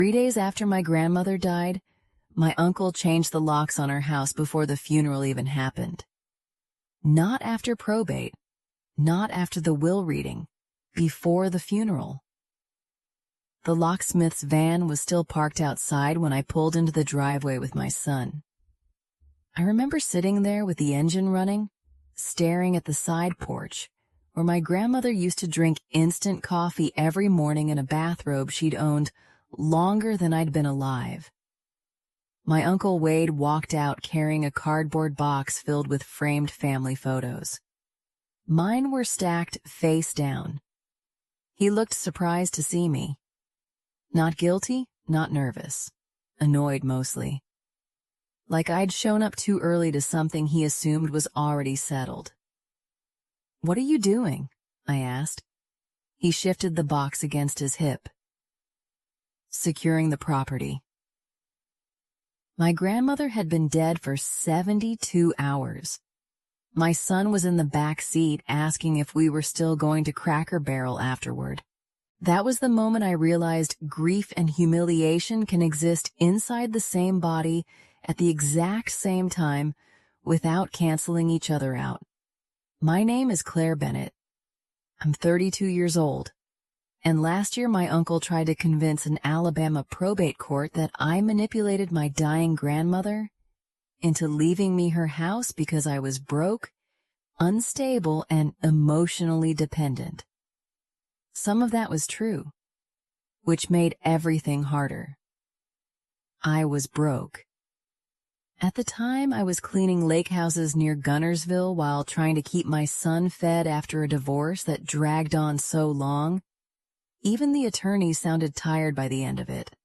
3 days after my grandmother died, my uncle changed the locks on our house before the funeral even happened. Not after probate, not after the will reading, before the funeral. The locksmith's van was still parked outside when I pulled into the driveway with my son. I remember sitting there with the engine running, staring at the side porch, where my grandmother used to drink instant coffee every morning in a bathrobe she'd owned longer than I'd been alive. My Uncle Wade walked out carrying a cardboard box filled with framed family photos. Mine were stacked face down. He looked surprised to see me. Not guilty, not nervous. Annoyed mostly. Like I'd shown up too early to something he assumed was already settled. "What are you doing?" I asked. He shifted the box against his hip. "Securing the property." My grandmother had been dead for 72 hours. My son was in the back seat asking if we were still going to Cracker Barrel afterward. That was the moment I realized grief and humiliation can exist inside the same body at the exact same time without canceling each other out. My name is Claire Bennett. I'm 32 years old, and last year my uncle tried to convince an Alabama probate court that I manipulated my dying grandmother into leaving me her house because I was broke, unstable, and emotionally dependent. Some of that was true, which made everything harder. I was broke. At the time, I was cleaning lake houses near Gunnersville while trying to keep my son fed after a divorce that dragged on so long. Even the attorney sounded tired by the end of it.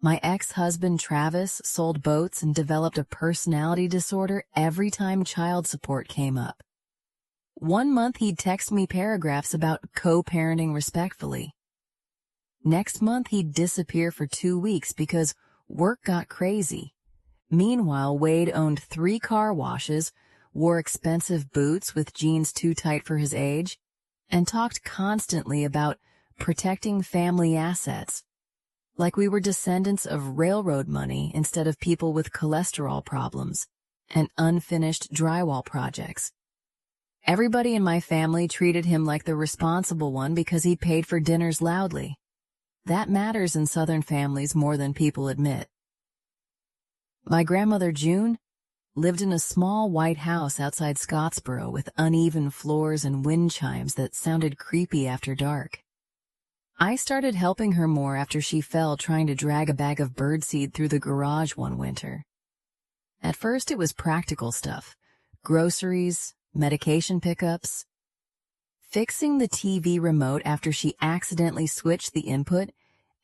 My ex-husband Travis sold boats and developed a personality disorder every time child support came up. One month he'd text me paragraphs about co-parenting respectfully. Next month he'd disappear for 2 weeks because work got crazy. Meanwhile, Wade owned 3 car washes, wore expensive boots with jeans too tight for his age, and talked constantly about protecting family assets, like we were descendants of railroad money instead of people with cholesterol problems and unfinished drywall projects. Everybody in my family treated him like the responsible one because he paid for dinners loudly. That matters in Southern families more than people admit. My grandmother June lived in a small white house outside Scottsboro with uneven floors and wind chimes that sounded creepy after dark. I started helping her more after she fell trying to drag a bag of birdseed through the garage one winter. At first it was practical stuff, groceries, medication pickups, fixing the TV remote after she accidentally switched the input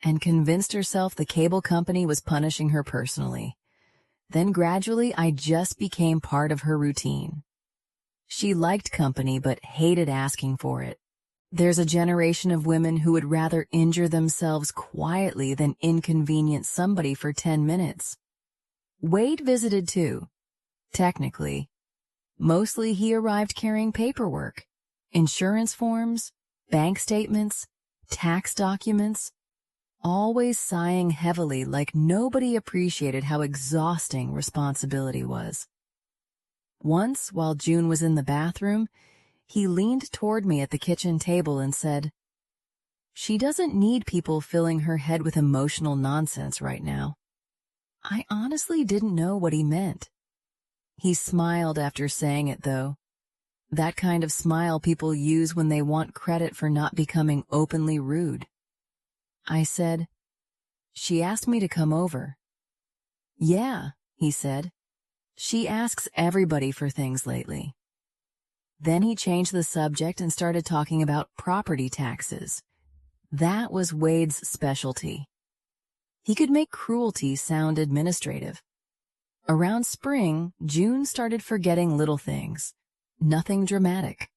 and convinced herself the cable company was punishing her personally. Then gradually I just became part of her routine. She liked company but hated asking for it. There's a generation of women who would rather injure themselves quietly than inconvenience somebody for 10 minutes. Wade visited too, technically. Mostly he arrived carrying paperwork, insurance forms, bank statements, tax documents, always sighing heavily like nobody appreciated how exhausting responsibility was. Once, while June was in the bathroom, he leaned toward me at the kitchen table and said, "She doesn't need people filling her head with emotional nonsense right now." I honestly didn't know what he meant. He smiled after saying it, though. That kind of smile people use when they want credit for not becoming openly rude. I said, "She asked me to come over." "Yeah," he said. "She asks everybody for things lately." Then he changed the subject and started talking about property taxes. That was Wade's specialty. He could make cruelty sound administrative. Around spring, June started forgetting little things. Nothing dramatic.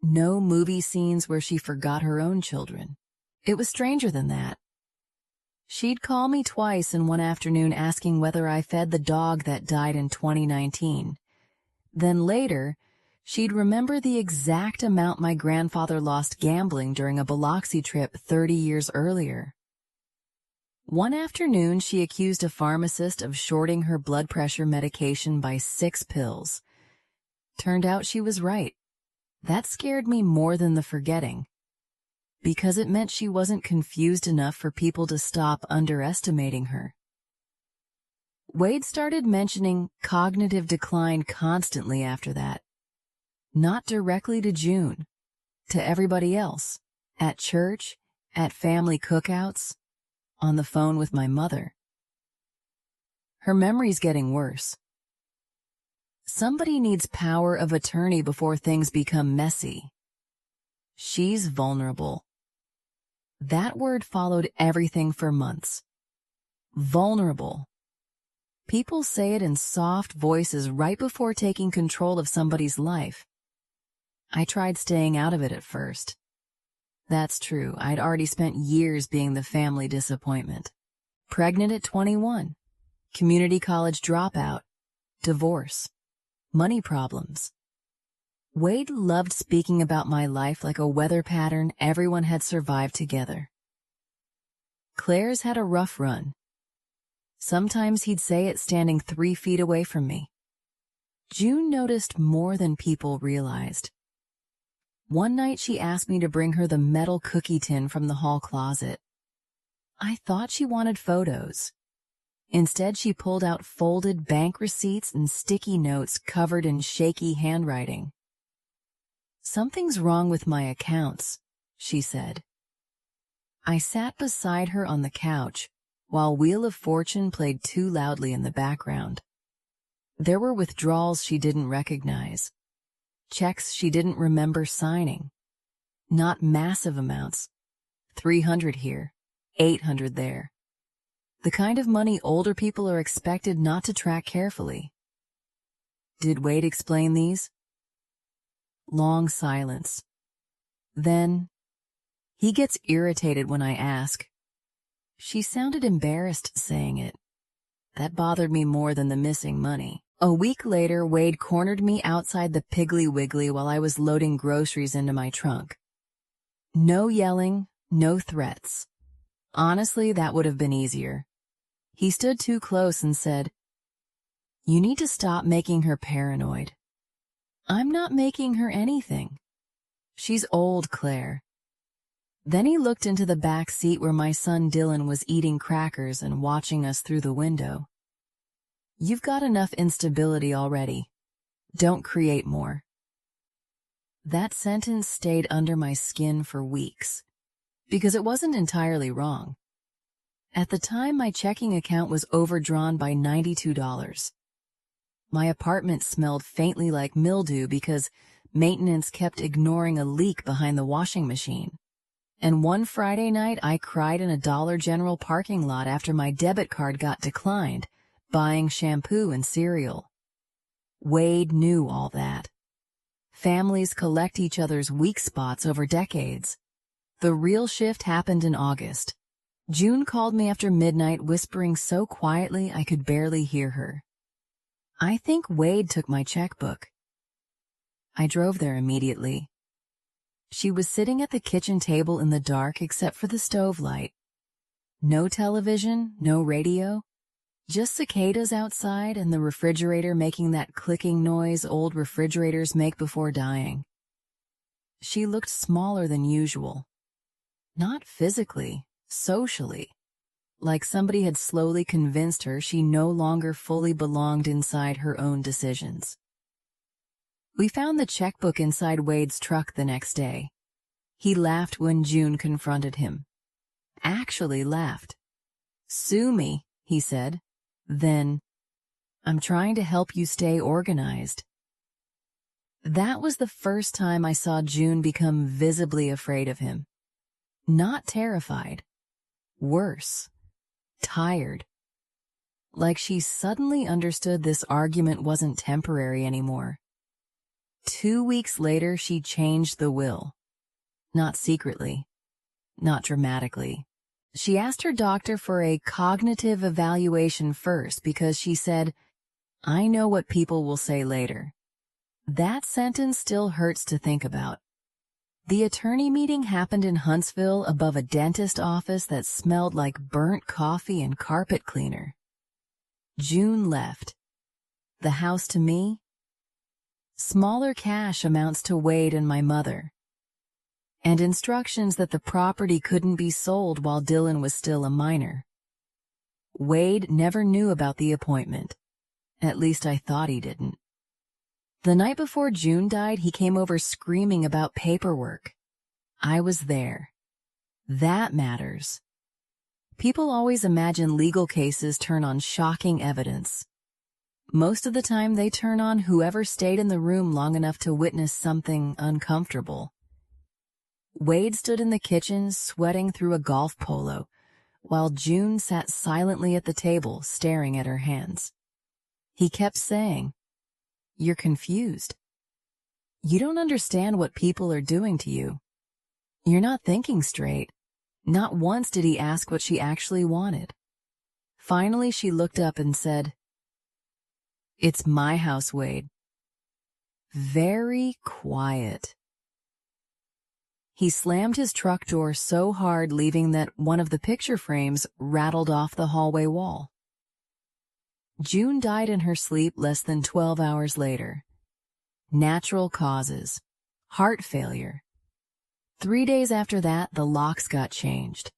No movie scenes where she forgot her own children. It was stranger than that. She'd call me twice in one afternoon asking whether I fed the dog that died in 2019. Then later, she'd remember the exact amount my grandfather lost gambling during a Biloxi trip 30 years earlier. One afternoon, she accused a pharmacist of shorting her blood pressure medication by 6 pills. Turned out she was right. That scared me more than the forgetting, because it meant she wasn't confused enough for people to stop underestimating her. Wade started mentioning cognitive decline constantly after that. Not directly to June, to everybody else, at church, at family cookouts, on the phone with my mother. Her memory's getting worse. Somebody needs power of attorney before things become messy. She's vulnerable. That word followed everything for months. Vulnerable. People say it in soft voices right before taking control of somebody's life. I tried staying out of it at first. That's true, I'd already spent years being the family disappointment. Pregnant at 21, community college dropout, divorce, money problems. Wade loved speaking about my life like a weather pattern everyone had survived together. Claire's had a rough run. Sometimes he'd say it standing 3 feet away from me. June noticed more than people realized. One night she asked me to bring her the metal cookie tin from the hall closet. I thought she wanted photos. Instead, she pulled out folded bank receipts and sticky notes covered in shaky handwriting. "Something's wrong with my accounts," she said. I sat beside her on the couch while Wheel of Fortune played too loudly in the background. There were withdrawals she didn't recognize. Checks she didn't remember signing. Not massive amounts. 300 here, 800 there. The kind of money older people are expected not to track carefully. Did Wade explain these? Long silence. Then, he gets irritated when I ask. She sounded embarrassed saying it. That bothered me more than the missing money. A week later, Wade cornered me outside the Piggly Wiggly while I was loading groceries into my trunk. No yelling, no threats. Honestly, that would have been easier. He stood too close and said, "You need to stop making her paranoid." "I'm not making her anything. She's old, Claire." Then he looked into the back seat where my son Dylan was eating crackers and watching us through the window. "You've got enough instability already. Don't create more." That sentence stayed under my skin for weeks, because it wasn't entirely wrong. At the time, my checking account was overdrawn by $92. My apartment smelled faintly like mildew because maintenance kept ignoring a leak behind the washing machine. And one Friday night, I cried in a Dollar General parking lot after my debit card got declined, buying shampoo and cereal. Wade knew all that. Families collect each other's weak spots over decades. The real shift happened in August. June called me after midnight, whispering so quietly I could barely hear her. "I think Wade took my checkbook." I drove there immediately. She was sitting at the kitchen table in the dark except for the stove light. No television, no radio. Just cicadas outside and the refrigerator making that clicking noise old refrigerators make before dying. She looked smaller than usual. Not physically, socially. Like somebody had slowly convinced her she no longer fully belonged inside her own decisions. We found the checkbook inside Wade's truck the next day. He laughed when June confronted him. Actually laughed. "Sue me," he said. Then, "I'm trying to help you stay organized." That was the first time I saw June become visibly afraid of him. Not terrified. Worse. Tired. Like she suddenly understood this argument wasn't temporary anymore. 2 weeks later, she changed the will. Not secretly. Not dramatically. She asked her doctor for a cognitive evaluation first because she said, "I know what people will say later." That sentence still hurts to think about. The attorney meeting happened in Huntsville above a dentist office that smelled like burnt coffee and carpet cleaner. June left. The house to me? Smaller cash amounts to Wade and my mother. And instructions that the property couldn't be sold while Dylan was still a minor. Wade never knew about the appointment. At least I thought he didn't. The night before June died, he came over screaming about paperwork. I was there. That matters. People always imagine legal cases turn on shocking evidence. Most of the time they turn on whoever stayed in the room long enough to witness something uncomfortable. Wade stood in the kitchen sweating through a golf polo, while June sat silently at the table staring at her hands. He kept saying, "You're confused. You don't understand what people are doing to you. You're not thinking straight." Not once did he ask what she actually wanted. Finally, she looked up and said, "It's my house, Wade." Very quiet. He slammed his truck door so hard, leaving that one of the picture frames rattled off the hallway wall. June died in her sleep less than 12 hours later. Natural causes. Heart failure. 3 days after that, the locks got changed.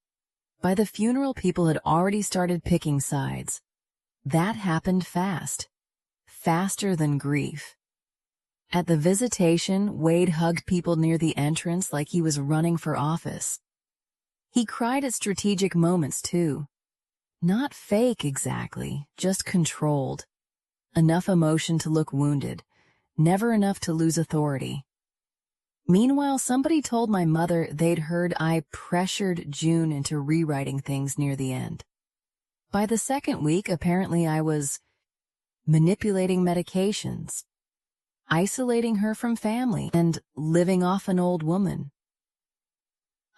By the funeral, people had already started picking sides. That happened fast. Faster than grief. At the visitation, Wade hugged people near the entrance like he was running for office. He cried at strategic moments, too. Not fake exactly, just controlled. Enough emotion to look wounded, never enough to lose authority. Meanwhile, somebody told my mother they'd heard I pressured June into rewriting things near the end. By the second week, apparently I was manipulating medications, isolating her from family, and living off an old woman.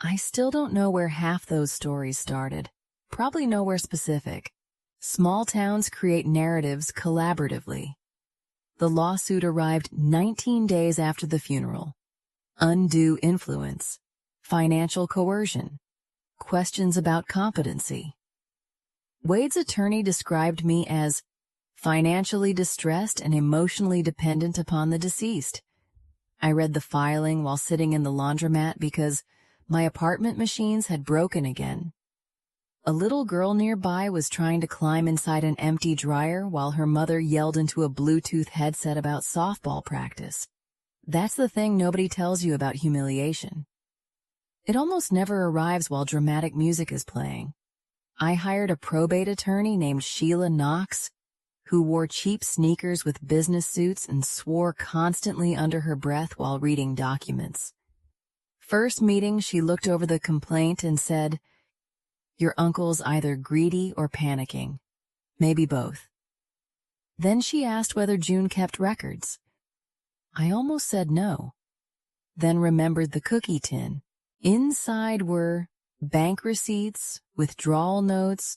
I still don't know where half those stories started. Probably nowhere specific. Small towns create narratives collaboratively. The lawsuit arrived 19 days after the funeral. Undue influence, financial coercion, questions about competency. Wade's attorney described me as financially distressed and emotionally dependent upon the deceased. I read the filing while sitting in the laundromat because my apartment machines had broken again. A little girl nearby was trying to climb inside an empty dryer while her mother yelled into a Bluetooth headset about softball practice. That's the thing nobody tells you about humiliation. It almost never arrives while dramatic music is playing. I hired a probate attorney named Sheila Knox, who wore cheap sneakers with business suits and swore constantly under her breath while reading documents. First meeting, she looked over the complaint and said, "Your uncle's either greedy or panicking. Maybe both." Then she asked whether June kept records. I almost said no. Then remembered the cookie tin. Inside were bank receipts, withdrawal notes,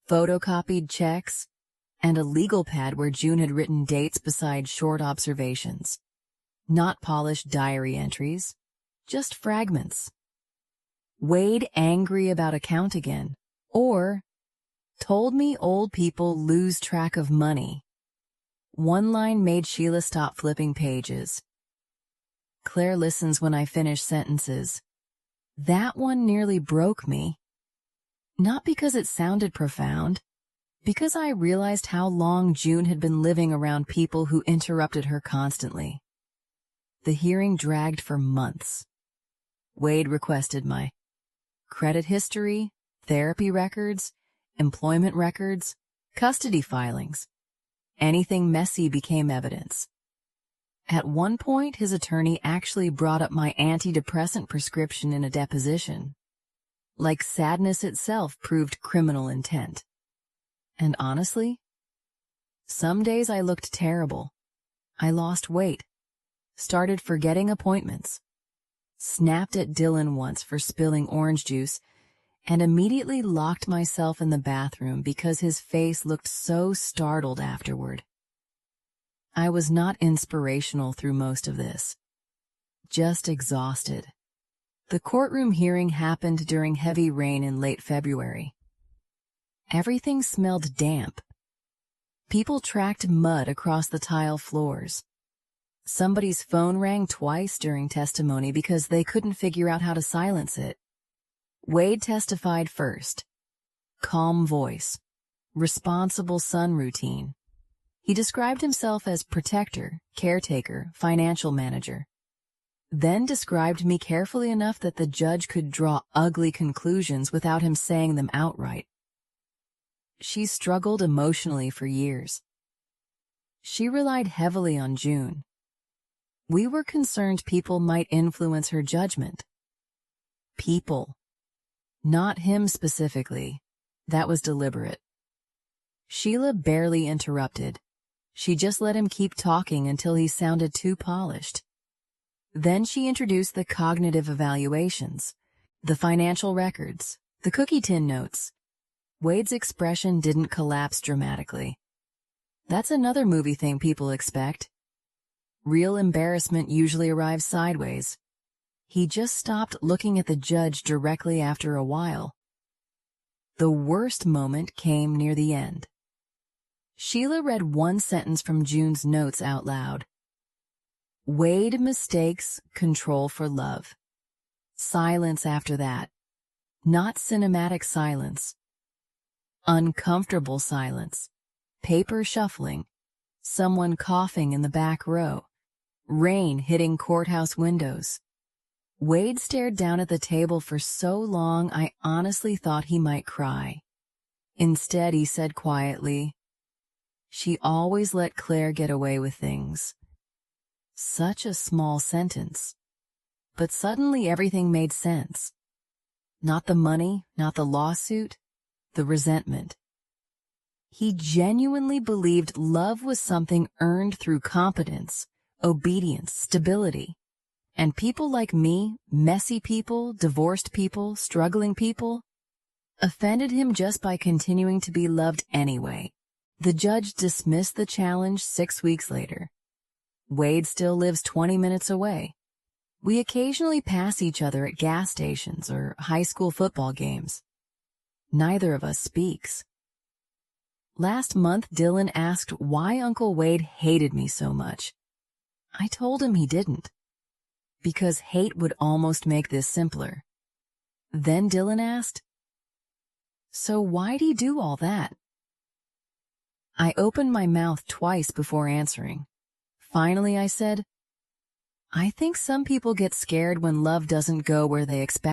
photocopied checks, and a legal pad where June had written dates beside short observations. Not polished diary entries, just fragments. Wade angry about account again, or told me old people lose track of money. One line made Sheila stop flipping pages. Claire listens when I finish sentences. That one nearly broke me. Not because it sounded profound, because I realized how long June had been living around people who interrupted her constantly. The hearing dragged for months. Wade requested my credit history, therapy records, employment records, custody filings. Anything messy became evidence. At one point, his attorney actually brought up my antidepressant prescription in a deposition. Like sadness itself proved criminal intent. And honestly, some days I looked terrible. I lost weight, started forgetting appointments, snapped at Dylan once for spilling orange juice, and immediately locked myself in the bathroom because his face looked so startled afterward. I was not inspirational through most of this, just exhausted. The courtroom hearing happened during heavy rain in late February. Everything smelled damp. People tracked mud across the tile floors. Somebody's phone rang twice during testimony because they couldn't figure out how to silence it. Wade testified first. Calm voice. Responsible son routine. He described himself as protector, caretaker, financial manager. Then described me carefully enough that the judge could draw ugly conclusions without him saying them outright. She struggled emotionally for years. She relied heavily on June. We were concerned people might influence her judgment. People. Not him specifically. That was deliberate. Sheila barely interrupted. She just let him keep talking until he sounded too polished. Then she introduced the cognitive evaluations, the financial records, the cookie tin notes. Wade's expression didn't collapse dramatically. That's another movie thing people expect. Real embarrassment usually arrives sideways. He just stopped looking at the judge directly after a while. The worst moment came near the end. Sheila read one sentence from June's notes out loud. Wade mistakes control for love. Silence after that. Not cinematic silence. Uncomfortable silence. Paper shuffling. Someone coughing in the back row. Rain hitting courthouse windows. Wade stared down at the table for so long I honestly thought he might cry. Instead, he said quietly, "She always let Claire get away with things." Such a small sentence. But suddenly everything made sense. Not the money, not the lawsuit, the resentment. He genuinely believed love was something earned through competence, obedience, stability. And people like me, messy people, divorced people, struggling people, offended him just by continuing to be loved anyway. The judge dismissed the challenge 6 weeks later. Wade still lives 20 minutes away. We occasionally pass each other at gas stations or high school football games. Neither of us speaks. Last month, Dylan asked why Uncle Wade hated me so much. I told him he didn't. Because hate would almost make this simpler. Then Dylan asked, "So why'd he do all that?" I opened my mouth twice before answering. Finally, I said, "I think some people get scared when love doesn't go where they expect."